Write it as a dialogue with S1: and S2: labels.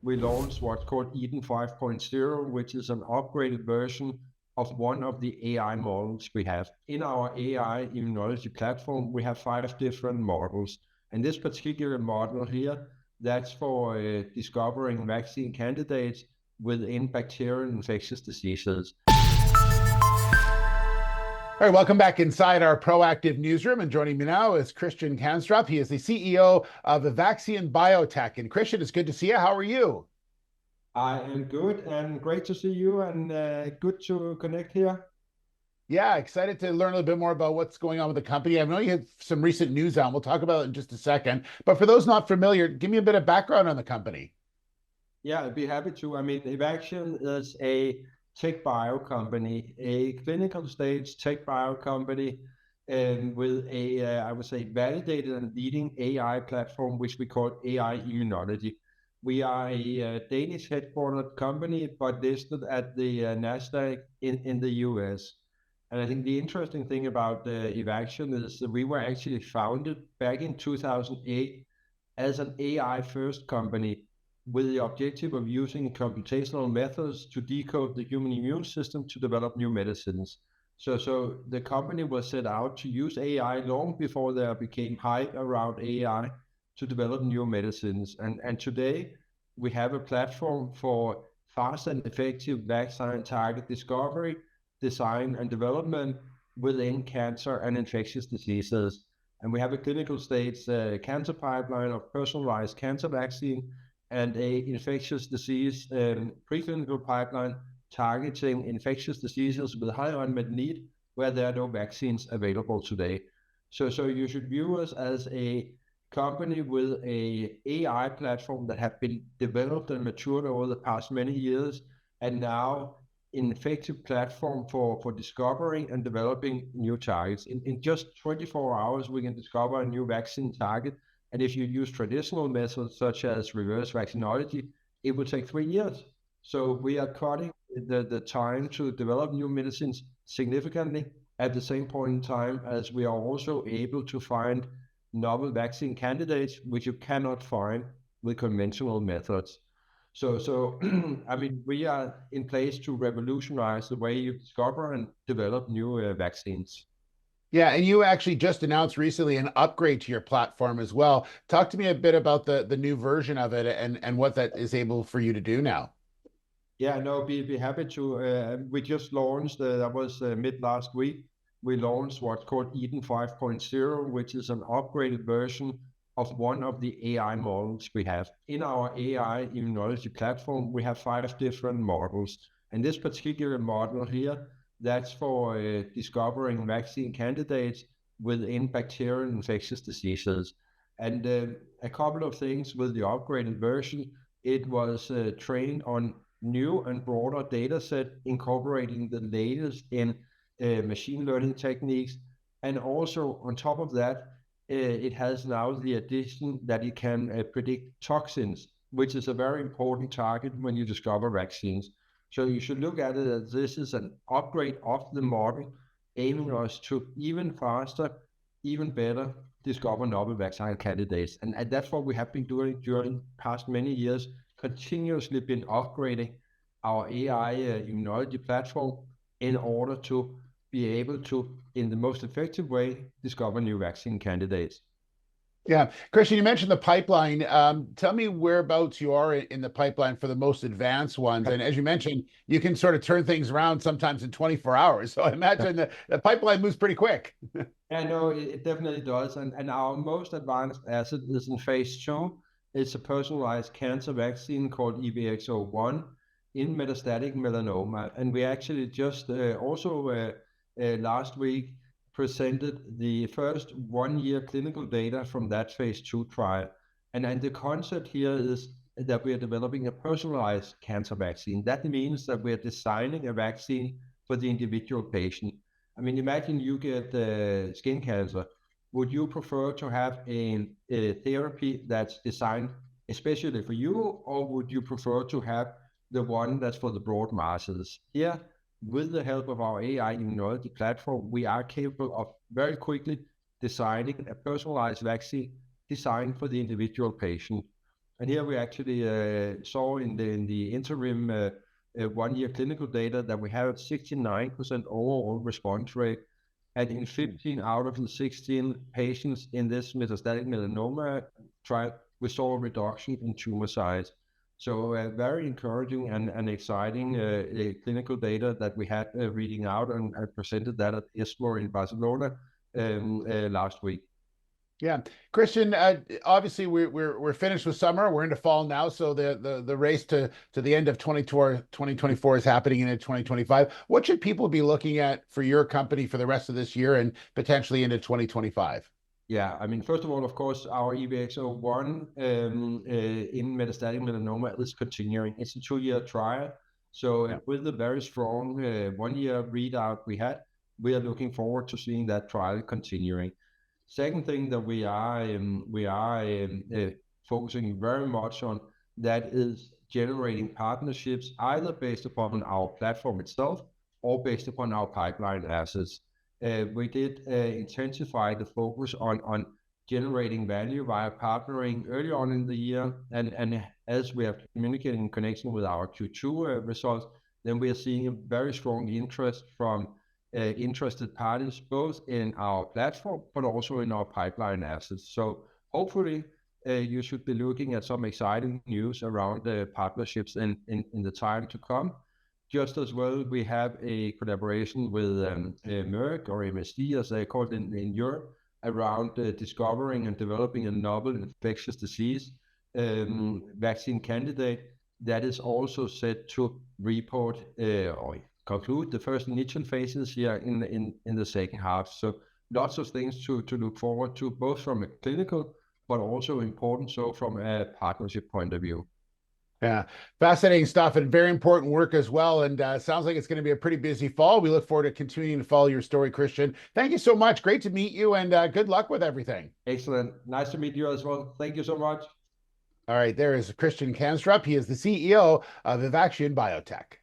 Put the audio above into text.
S1: we launched what's called Eden 5.0, which is an upgraded version of one of the AI models we have. In our AI-Immunology platform, we have 5 different models. And this particular model here, that's for discovering vaccine candidates within bacterial infectious diseases.
S2: All right, welcome back inside our Proactive newsroom. And joining me now is Christian Kanstrup. He is the CEO of Evaxion Biotech. And Christian, it's good to see you. How are you?
S1: I am good and great to see you and good to connect here.
S2: Yeah, excited to learn a little bit more about what's going on with the company. I know you had some recent news out. We'll talk about it in just a second. But for those not familiar, give me a bit of background on the company.
S1: Yeah, I'd be happy to. I mean, Evaxion is a tech bio company, a clinical stage tech bio company, with a, I would say, validated and leading AI platform, which we call AI-Immunology. We are a Danish headquartered company, but listed at the NASDAQ in the US. And I think the interesting thing about Evaxion is that we were actually founded back in 2008 as an AI first company with the objective of using computational methods to decode the human immune system to develop new medicines. So the company was set out to use AI long before there became hype around AI to develop new medicines. And today we have a platform for fast and effective vaccine target discovery, design and development within cancer and infectious diseases. And we have a clinical stage cancer pipeline of personalized cancer vaccine and a infectious disease preclinical pipeline targeting infectious diseases with high unmet need where there are no vaccines available today. So you should view us as a company with a AI platform that have been developed and matured over the past many years, and now an effective platform for discovering and developing new targets. In just 24 hours, we can discover a new vaccine target. And if you use traditional methods such as reverse vaccinology, it would take 3 years. So we are cutting the time to develop new medicines significantly at the same point in time as we are also able to find novel vaccine candidates, which you cannot find with conventional methods. So I mean, we are in place to revolutionize the way you discover and develop new vaccines.
S2: Yeah, and you actually just announced recently an upgrade to your platform as well. Talk to me a bit about the new version of it and what that is able for you to do now.
S1: Yeah, no, be happy to. We just launched, that was mid last week, we launched what's called Eden 5.0, which is an upgraded version of one of the AI models we have. In our AI-Immunology platform, we have 5 different models. And this particular model here, that's for discovering vaccine candidates within bacterial infectious diseases. And a couple of things with the upgraded version, it was trained on new and broader data set incorporating the latest in machine learning techniques. And also on top of that, it has now the addition that it can predict toxins, which is a very important target when you discover vaccines. So you should look at it as this is an upgrade of the model, aiming us to even faster, even better discover novel vaccine candidates. And that's what we have been doing during past many years, continuously been upgrading our AI-Immunology platform in order to be able to, in the most effective way, discover new vaccine candidates.
S2: Yeah, Christian, you mentioned the pipeline. Tell me whereabouts you are in the pipeline for the most advanced ones. And as you mentioned, you can sort of turn things around sometimes in 24 hours. So I imagine the pipeline moves pretty quick.
S1: Yeah, no, it definitely does. And our most advanced asset is in phase 2. It's a personalized cancer vaccine called EVX-01 in metastatic melanoma. And we actually just also last week presented the first 1-year clinical data from that phase 2 trial. And the concept here is that we are developing a personalized cancer vaccine. That means that we are designing a vaccine for the individual patient. I mean, imagine you get skin cancer. Would you prefer to have a therapy that's designed especially for you, or would you prefer to have the one that's for the broad masses? Here, with the help of our AI-Immunology platform, we are capable of very quickly designing a personalized vaccine designed for the individual patient. And here we actually saw in the interim 1-year clinical data that we have 69% overall response rate. And in 15 out of the 16 patients in this metastatic melanoma trial, we saw a reduction in tumor size. So very encouraging and exciting clinical data that we had reading out, and I presented that at ESMO in Barcelona last week.
S2: Yeah, Christian. Obviously, we're finished with summer. We're into fall now, so the race to the end of 2024 is happening into 2025. What should people be looking at for your company for the rest of this year and potentially into 2025?
S1: Yeah, I mean, first of all, of course, our EVX-01 in metastatic melanoma is continuing. It's a 2-year trial. So with the very strong 1-year readout we had, we are looking forward to seeing that trial continuing. Second thing that we are focusing very much on, that is generating partnerships either based upon our platform itself or based upon our pipeline assets. We did intensify the focus on generating value via partnering early on in the year, and as we have communicated in connection with our Q2 results, then we are seeing a very strong interest from interested parties, both in our platform, but also in our pipeline assets. So hopefully you should be looking at some exciting news around the partnerships in the time to come. Just as well, we have a collaboration with Merck, or MSD, as they call it in Europe, around discovering and developing a novel infectious disease vaccine candidate that is also set to report or conclude the first initial phases here in the second half. So lots of things to look forward to, both from a clinical, but also important so from a partnership point of view.
S2: Yeah, fascinating stuff and very important work as well. And sounds like it's going to be a pretty busy fall. We look forward to continuing to follow your story, Christian. Thank you so much. Great to meet you, and good luck with everything.
S1: Excellent. Nice to meet you as well. Thank you so much.
S2: All right, there is Christian Kanstrup. He is the CEO of Evaxion Biotech.